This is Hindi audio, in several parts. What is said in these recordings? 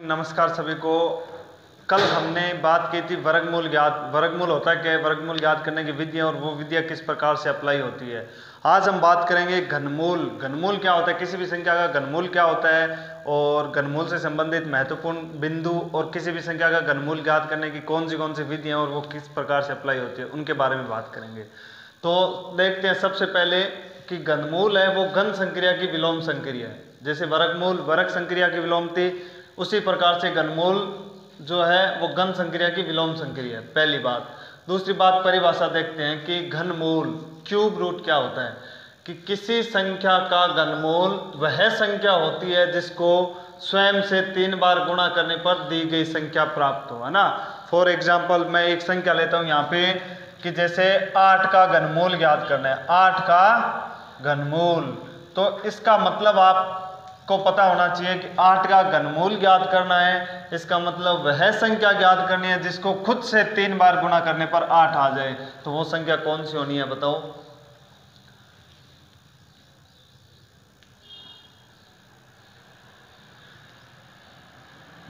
नमस्कार सभी को। कल हमने बात की थी वर्गमूल ज्ञात। वर्गमूल होता है क्या है, वर्गमूल ज्ञात करने की विधियाँ और वो विधियाँ किस प्रकार से अप्लाई होती है। आज हम बात करेंगे घनमूल। घनमूल क्या होता है, किसी भी संख्या का घनमूल क्या होता है और घनमूल से संबंधित महत्वपूर्ण बिंदु और किसी भी संख्या का घनमूल ज्ञात करने की कौन सी विधियाँ और वो किस प्रकार से अप्लाई होती है, उनके बारे में बात करेंगे। तो देखते हैं सबसे पहले कि घनमूल है वो घन संक्रिया की विलोम संक्रिया है। जैसे वर्गमूल वर्ग संक्रिया की विलोम थी, उसी प्रकार से घनमूल जो है वो घन संक्रिया की विलोम संक्रिया है, पहली बात। दूसरी बात, परिभाषा देखते हैं कि घनमूल क्यूब रूट क्या होता है, कि किसी संख्या का घनमूल वह संख्या होती है जिसको स्वयं से 3 बार गुणा करने पर दी गई संख्या प्राप्त हो, है ना। फॉर एग्जाम्पल मैं एक संख्या लेता हूँ यहाँ पे कि जैसे 8 का घनमूल ज्ञात करना है, 8 का घनमूल। तो इसका मतलब आपको पता होना चाहिए कि 8 का घनमूल ज्ञात करना है, इसका मतलब वह संख्या ज्ञात करनी है जिसको खुद से 3 बार गुणा करने पर 8 आ जाए। तो वो संख्या कौन सी होनी है, बताओ।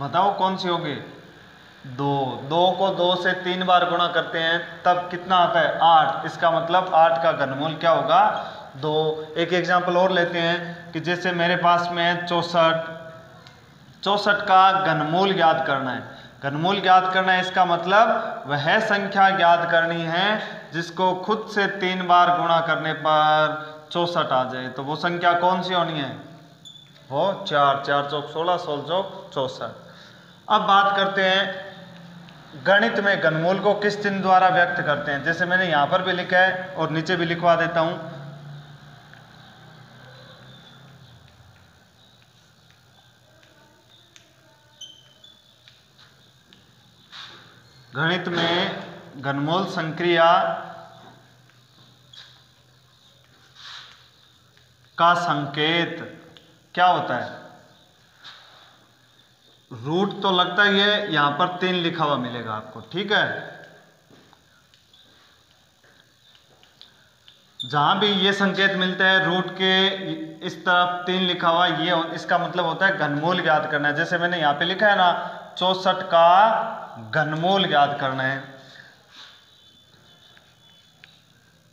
बताओ कौन सी होगी। 2 को 2 से 3 बार गुणा करते हैं तब कितना आता है, 8। इसका मतलब 8 का घनमूल क्या होगा, 2। एक एग्जांपल और लेते हैं कि जैसे मेरे पास में है 64 का घनमूल ज्ञात करना है। घनमूल ज्ञात करना है, इसका मतलब वह संख्या ज्ञात करनी है जिसको खुद से 3 बार गुणा करने पर 64 आ जाए। तो वो संख्या कौन सी होनी है, वो 4 चौक 16, 16 चौक 64। अब बात करते हैं गणित में घनमूल को किस चिन्ह द्वारा व्यक्त करते हैं। जैसे मैंने यहां पर भी लिखा है और नीचे भी लिखवा देता हूं। गणित में घनमूल संक्रिया का संकेत क्या होता है, रूट तो लगता ही है, यहां पर 3 लिखा हुआ मिलेगा आपको, ठीक है। जहां भी ये संकेत मिलते हैं रूट के इस तरफ 3 लिखा हुआ, ये इसका मतलब होता है घनमूल ज्ञात करना है। जैसे मैंने यहां पे लिखा है ना, 64 का घनमूल ज्ञात करना है।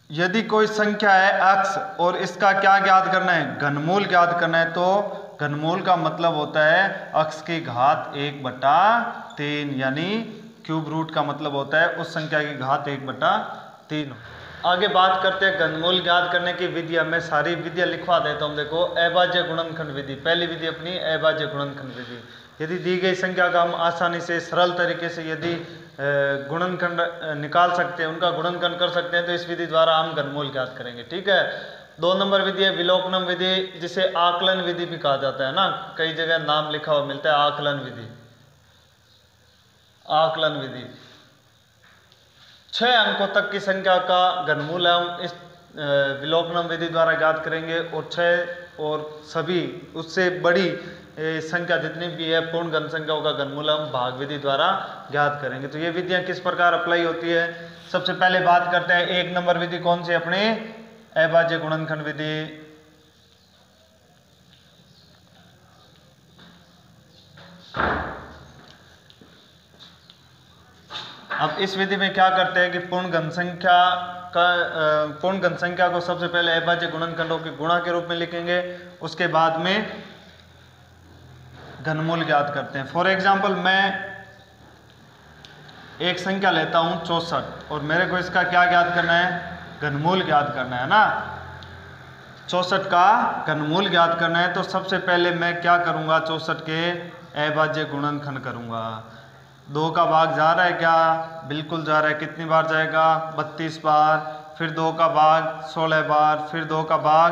यदि कोई संख्या है x और इसका क्या ज्ञात करना है, घनमूल ज्ञात करना है, तो घनमूल का मतलब होता है x की घात 1/3, यानी क्यूब रूट का मतलब होता है उस संख्या की घात 1/3। आगे बात करते हैं घनमूल ज्ञात करने की विधियां। मैं सारी विधियां लिखवा देता हूं। देखो, अभाज्य गुणनखंड विधि, पहली विधि अपनी अभाज्य गुणनखंड विधि। यदि दी गई संख्या का हम आसानी से सरल तरीके से यदि गुणनखंड निकाल सकते हैं, उनका गुणनखंड कर सकते हैं, तो इस विधि द्वारा हम घनमूल ज्ञात करेंगे, ठीक है। 2 नंबर विधि है विलोकनम विधि, जिसे आकलन विधि भी कहा जाता है ना, कई जगह नाम लिखा हुआ मिलता है आकलन विधि। आकलन विधि 6 अंकों तक की संख्या का घनमूल हम इस विलोकनम विधि द्वारा ज्ञात करेंगे, और 6 और सभी उससे बड़ी संख्या जितनी भी है पूर्ण घन संख्याओं का घनमूल हम भाग विधि द्वारा ज्ञात करेंगे। तो ये विधियां किस प्रकार अप्लाई होती है, सबसे पहले बात करते हैं 1 नंबर विधि कौन सी, अपनी अभाज्य गुणनखंड विधि। अब इस विधि में क्या करते हैं कि पूर्ण घन संख्या को सबसे पहले अभाज्य गुणनखंडों के गुणा के रूप में लिखेंगे, उसके बाद में घनमूल ज्ञात करते हैं। फॉर एग्जाम्पल मैं एक संख्या लेता हूं 64 और मेरे को इसका क्या ज्ञात करना है, घनमूल ज्ञात करना है ना। 64 का घनमूल ज्ञात करना है, तो सबसे पहले मैं क्या करूंगा, 64 के अभाज्य गुणनखंड करूंगा। 2 का भाग जा रहा है क्या, बिल्कुल जा रहा है। कितनी बार जाएगा, 32 बार। फिर 2 का भाग 16 बार, फिर 2 का भाग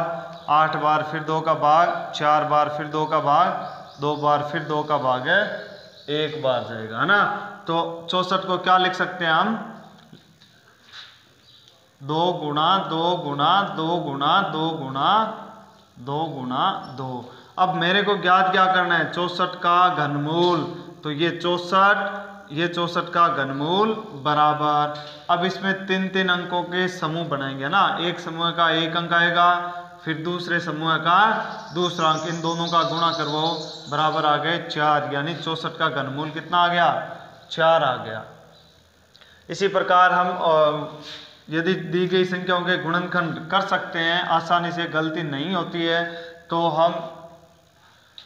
8 बार, फिर 2 का भाग 4 बार, फिर 2 का भाग 2 बार, फिर 2 का भाग 1 बार जाएगा, है ना। तो 64 को क्या लिख सकते हैं हम, 2 गुणा 2 गुणा 2 गुणा 2 गुणा 2 गुणा 2। अब मेरे को ज्ञात क्या करना है, 64 का घनमूल। तो ये 64 का घनमूल बराबर, अब इसमें 3 अंकों के समूह बनाएंगे ना। एक समूह का 1 अंक आएगा, फिर दूसरे समूह का दूसरा अंक, इन दोनों का गुणा करवाओ, बराबर आ गए 4, यानी 64 का घनमूल कितना आ गया, 4 आ गया। इसी प्रकार हम यदि दी गई संख्याओं के गुणनखंड कर सकते हैं, आसानी से, गलती नहीं होती है, तो हम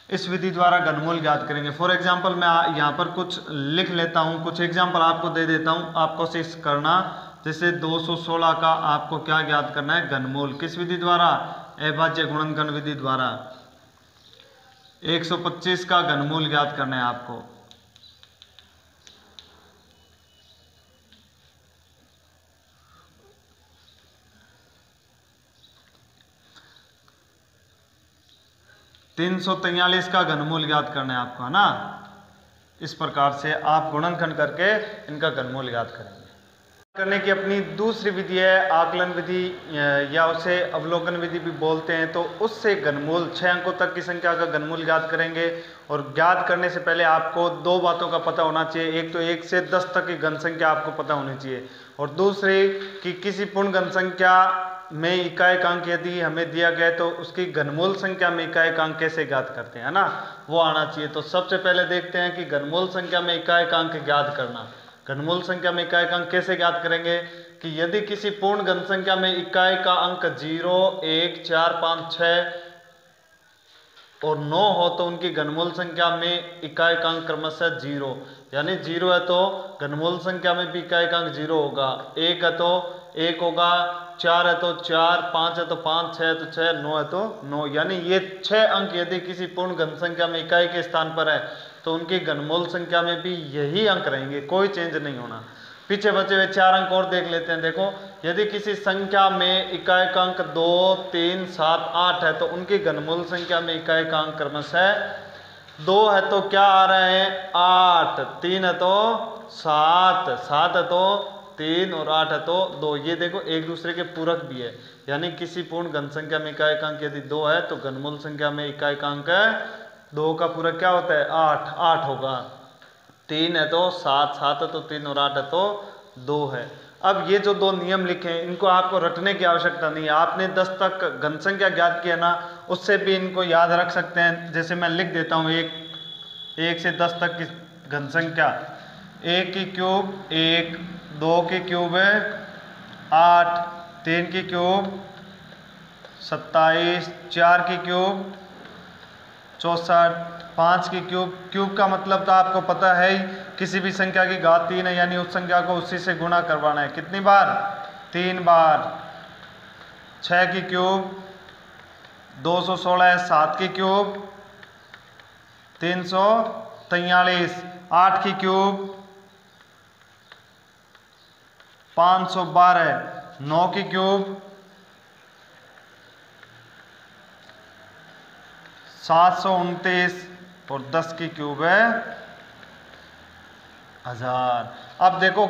इस विधि द्वारा घनमूल ज्ञात करेंगे। फॉर एग्जाम्पल मैं यहाँ पर कुछ लिख लेता हूँ, कुछ एग्जाम्पल आपको दे देता हूँ, आप कोशिश करना। जैसे 216 का आपको क्या ज्ञात करना है, घनमूल, किस विधि द्वारा, अभाज्य गुणनखंड विधि द्वारा। 125 का घनमूल ज्ञात करना है आपको। $343 का घनमूल ज्ञात करना है आपको, है ना। इस प्रकार से आप गुणनखंड करके इनका घनमूल ज्ञात करेंगे। करने की अपनी दूसरी विधि है आकलन विधि, या उसे अवलोकन विधि भी बोलते हैं। तो उससे घनमूल 6 अंकों तक की संख्या का घनमूल ज्ञात करेंगे। और ज्ञात करने से पहले आपको 2 बातों का पता होना चाहिए। एक तो 1 से 10 तक की घन संख्या आपको पता होनी चाहिए, और दूसरी कि किसी पूर्ण घन संख्या में इकाएकांक यदि हमें दिया गया तो उसकी घनमूल संख्या में इकाएकांक कैसे ज्ञात करते हैं ना, वो आना चाहिए। तो सबसे पहले देखते हैं कि घनमूल संख्या में इकाएकांक ज्ञात करना। घनमूल संख्या में इकाएकांक कैसे ज्ञात करेंगे कि यदि किसी पूर्ण घन संख्या में इकाई का अंक 0, 1, 4, 5, 6 और 9 हो तो उनकी घनमूल संख्या में इकाएकांक क्रमशः 0, यानी 0 है तो घनमूल संख्या में भी इकाएकांक 0 होगा, 1 है तो 1 होगा, 4 है तो 4, 5 है तो 5, 6 है तो 6, 9 है तो 9, यानी ये 6 अंक यदि किसी पूर्ण घन संख्या में इकाई के स्थान पर है तो उनकी घनमूल संख्या में भी यही अंक रहेंगे, कोई चेंज नहीं होना। पीछे बचे हुए 4 अंक और देख लेते हैं। देखो, यदि किसी संख्या में इकाएकांक 2, 3, 7, 8 है तो उनकी घनमूल संख्या में इकाएकांक क्रमशः 2 है तो क्या आ रहे हैं 8, 3 है तो 7, 7 है तो 3 और 8 है तो 2। ये देखो एक दूसरे के पूरक भी है, यानी किसी पूर्ण घन संख्या में इकाएकांक यदि 2 है तो घनमूल संख्या में इकाएकांक 2 का पूरक क्या होता है 8, 8 होगा। 3 है तो 7, 7 है तो 3 और 8 है तो 2 है। अब ये जो 2 नियम लिखे हैं इनको आपको रटने की आवश्यकता नहीं है। आपने 10 तक घन संख्या ज्ञात किया ना, उससे भी इनको याद रख सकते हैं। जैसे मैं लिख देता हूँ 1 से 10 तक की घन संख्या, 1 की क्यूब 1, 2 की क्यूब 8, 3 की क्यूब 27, 4 की क्यूब 64, 5 की क्यूब। क्यूब का मतलब तो आपको पता है ही, किसी भी संख्या की घात 3 है यानी उस संख्या को उसी से गुणा करवाना है। कितनी बार 3 बार। 6 की क्यूब 216 है, 7 की क्यूब 343, 8 की क्यूब 512, 9 की क्यूब 729 और 10 की क्यूब है 1000। अब देखो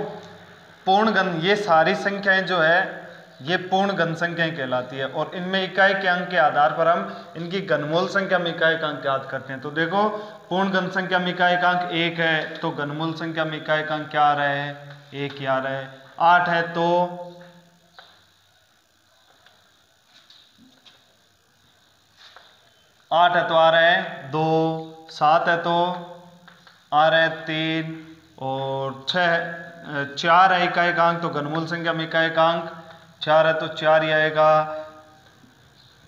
पूर्ण घन, ये सारी संख्याएं जो है ये पूर्ण घन संख्याएं कहलाती है, और इनमें इकाई के अंक के आधार पर हम इनकी घनमूल संख्या में इकाई का अंक याद करते हैं। तो देखो पूर्ण घन संख्या में इकाई का अंक 1 है तो घनमूल संख्या में इकाई का अंक क्या आ रहा है 1 ही आ रहा है। 8 है तो 8 है तो आ रहा है 2, 7 है तो आ रहा है 3 और 4 है इकाई का अंक तो घनमूल संख्या में इकाई का अंक 4 है तो 4 ही आएगा।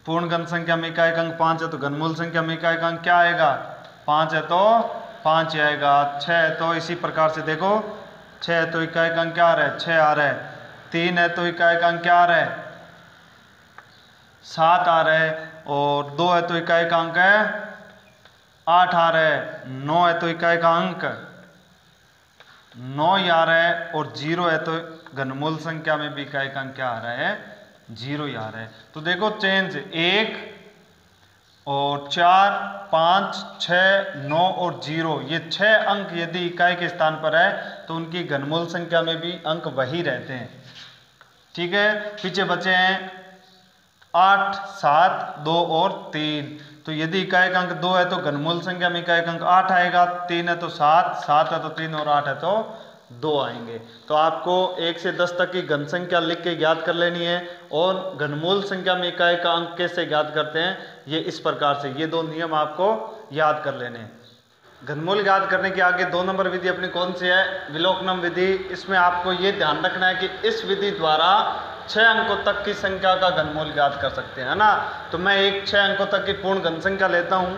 पूर्ण घन संख्या में इकाई का अंक 5 है तो घनमूल संख्या में इकाई का अंक क्या आएगा 5 है तो 5 ही आएगा। 6 है तो इसी प्रकार से देखो 6 है तो इकाई का अंक क्या आ रहा है 6 आ रहा है। 3 है तो इकाई का अंक क्या आ रहा है 7 आ रहा है, और 2 है तो इकाई का अंक है 8 आ रहा है। 9 है तो इकाई का अंक 9 ही आ रहा है, और 0 है तो घनमूल संख्या में भी इकाई का अंक क्या आ रहा है 0 ही आ रहा है। तो देखो चेंज 1 और 4, 5, 6, 9 और 0, ये 6 अंक यदि इकाई के स्थान पर है तो उनकी घनमूल संख्या में भी अंक वही रहते हैं। ठीक है, पीछे बचे हैं 8, 7, 2 और 3। तो यदि इकाई का अंक 2 है तो घनमूल संख्या में इकाई का अंक 8 आएगा। 3 है तो 7, 7 है तो 3 और 8 है तो 2 आएंगे। तो आपको 1 से 10 तक की घन संख्या लिख के याद कर लेनी है। और घनमूल संख्या में इकाई का अंक कैसे याद करते हैं, ये इस प्रकार से, ये 2 नियम आपको याद कर लेने हैं। घनमूल याद करने के आगे 2 नंबर विधि अपनी कौन सी है, विलोकनम विधि। इसमें आपको ये ध्यान रखना है कि इस विधि द्वारा 6 अंकों तक की संख्या का घनमूल याद कर सकते हैं, है ना। तो मैं एक 6 अंकों तक की पूर्ण घन संख्या लेता हूं।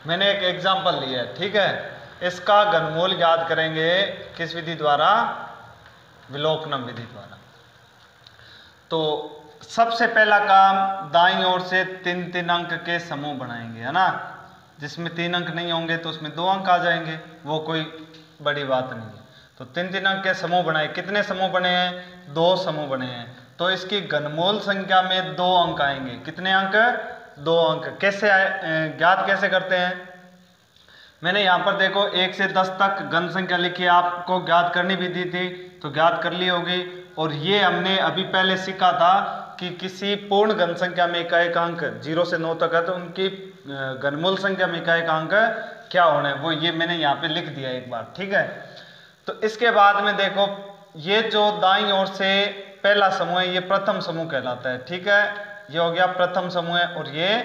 मैंने एक एग्जाम्पल लिया है, ठीक है। इसका घनमूल याद करेंगे किस विधि द्वारा, विलोकनम विधि द्वारा। तो सबसे पहला काम, दाईं ओर से 3-3 अंक के समूह बनाएंगे, है ना। जिसमें 3 अंक नहीं होंगे तो उसमें 2 अंक आ जाएंगे, वो कोई बड़ी बात नहीं है। तो 3-3 अंक के समूह बनाए। कितने समूह बने हैं, 2 समूह बने हैं। तो इसकी घनमूल संख्या में 2 अंक आएंगे। कितने अंक, 2 अंक। कैसे आए, ज्ञात कैसे करते हैं। मैंने यहाँ पर देखो 1 से 10 तक घन संख्या लिखी, आपको ज्ञात करनी भी दी थी, तो ज्ञात कर ली होगी। और ये हमने अभी पहले सीखा था कि किसी पूर्ण घन संख्या में इकाई का अंक 0 से 9 तक है, तो उनकी घनमूल संख्या में इकाई का अंक क्या होना है, वो ये मैंने यहाँ पे लिख दिया एक बार, ठीक है। तो इसके बाद में देखो, ये जो दाईं ओर से पहला समूह है, ये प्रथम समूह कहलाता है, ठीक है। ये हो गया प्रथम समूह है, और ये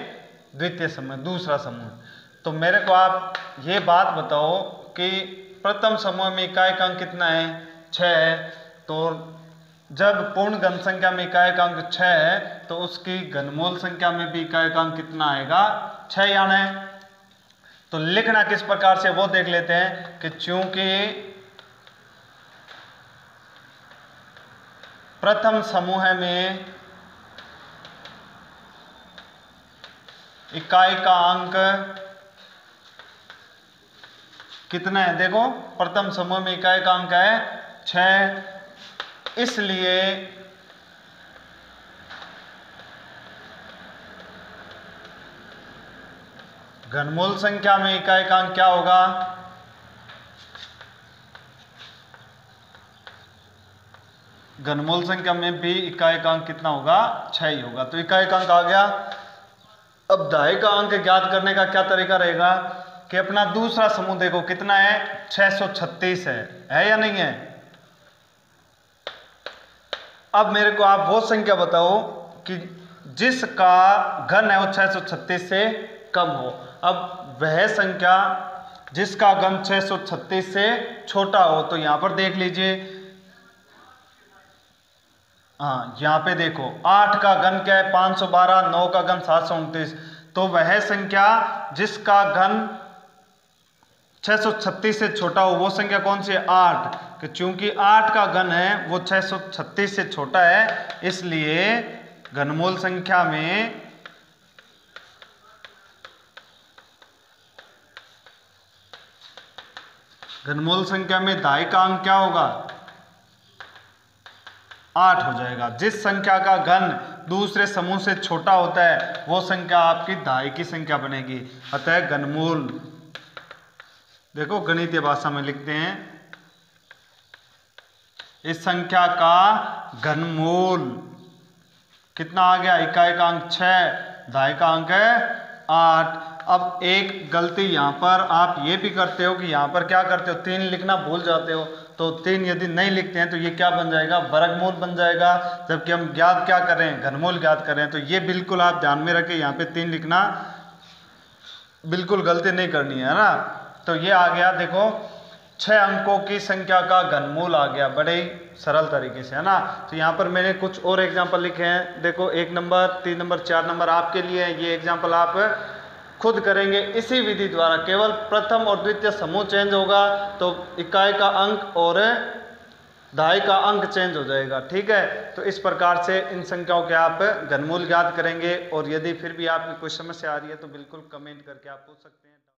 द्वितीय समूह, दूसरा समूह। तो मेरे को आप ये बात बताओ कि प्रथम समूह में इकाई का अंक कितना है, 6 है। तो जब पूर्ण घन संख्या में इकाई का अंक 6 है, तो उसकी घनमूल संख्या में भी इकाई का अंक कितना आएगा, 6 आना है। तो लिखना किस प्रकार से वो देख लेते हैं कि चूंकि प्रथम समूह में इकाई का अंक कितना है, देखो प्रथम समूह में इकाई का अंक है 6, इसलिए घनमूल संख्या में इकाई का अंक क्या होगा, घनमूल संख्या में भी इकाई का अंक कितना होगा, 6 ही होगा। तो इकाई का अंक आ गया। अब दाई का अंक ज्ञात करने का क्या तरीका रहेगा कि अपना दूसरा समूह देखो कितना है, 636 है या नहीं है। अब मेरे को आप वो संख्या बताओ कि जिसका घन है वो 636 से कम हो। अब वह संख्या जिसका घन 636 से छोटा हो, तो यहां पर देख लीजिए, हाँ यहां पे देखो 8 का घन क्या है 512, 9 का घन 729। तो वह संख्या जिसका घन 636 से छोटा हो, वो संख्या कौन सी है, 8। कि चूंकि 8 का घन है वो 636 से छोटा है, इसलिए घनमूल संख्या में दाई का अंक क्या होगा, 8 हो जाएगा। जिस संख्या का घन दूसरे समूह से छोटा होता है वो संख्या आपकी दाई की संख्या बनेगी। अतः घनमूल, देखो गणितीय भाषा में लिखते हैं, इस संख्या का घनमूल कितना आ गया, इकाई का अंक 6, दाई का अंक है 8। अब एक गलती यहाँ पर आप ये भी करते हो कि यहाँ पर क्या करते हो, 3 लिखना भूल जाते हो। तो 3 यदि नहीं लिखते हैं तो ये क्या बन जाएगा, वर्गमूल बन जाएगा। जबकि हम ज्ञात क्या कर रहे हैं, घनमूल ज्ञात कर रहे हैं। तो ये बिल्कुल आप ध्यान में रखें, यहाँ पे 3 लिखना बिल्कुल गलती नहीं करनी है ना। तो ये आ गया, देखो 6 अंकों की संख्या का घनमूल आ गया बड़े ही सरल तरीके से, है ना। तो यहाँ पर मैंने कुछ और एग्जाम्पल लिखे हैं, देखो 1 नंबर, 3 नंबर, 4 नंबर आपके लिए। ये एग्जाम्पल आप खुद करेंगे इसी विधि द्वारा। केवल प्रथम और द्वितीय समूह चेंज होगा तो इकाई का अंक और दाई का अंक चेंज हो जाएगा, ठीक है। तो इस प्रकार से इन संख्याओं के आप घनमूल ज्ञात करेंगे। और यदि फिर भी आपकी कोई समस्या आ रही है तो बिल्कुल कमेंट करके आप पूछ सकते हैं।